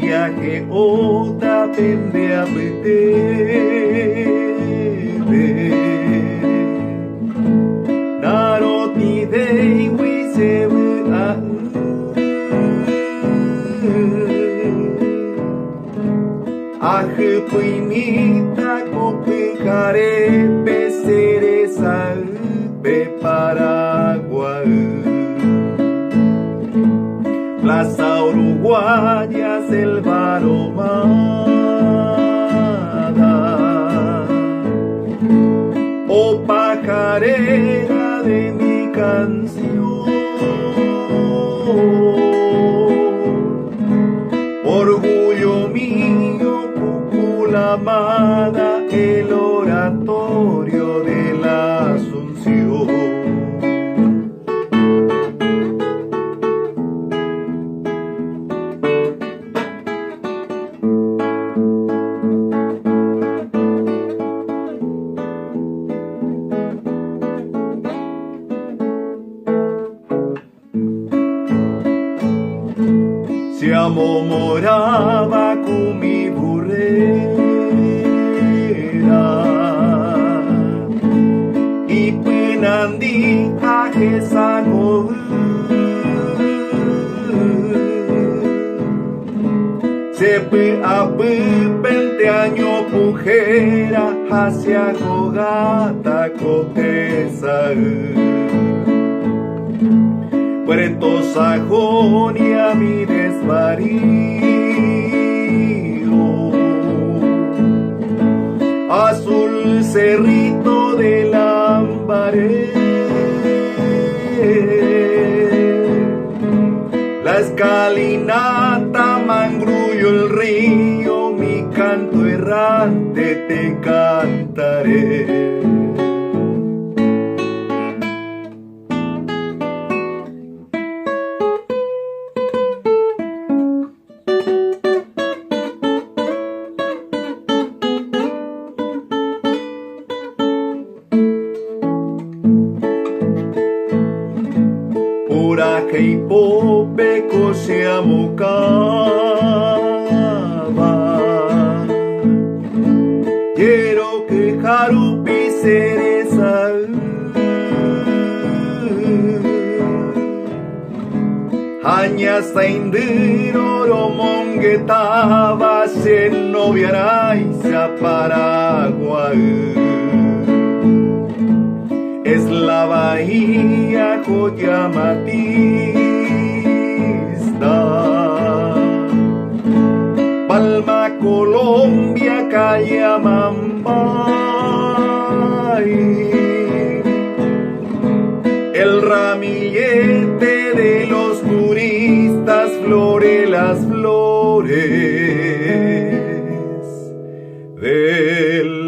viaje otra pende a Naroti dei wisebu a Puimita copicare pecereza pe Paraguay Plaza Uruguaya selva aromada oh pajarera de mi canción orgullo mío la amada, el oratorio de la Asunción. Siamo morava con mi burrera y penandi a esa Sepe a 20 años pujera hacia Gogata coteza Puerto Sajonia mi desvarío Azul cerrito de Lambaré La escalinata mangrullo el río mi canto errante te cantaré Ora che i pope siamo cava Quiero que jarupi cereza Haña saindiro romonguetaba Se noviaraisa Paraguay Es la bahía Coyamatista Palma, Colombia, Cayamambay El ramillete de los turistas flore las flores del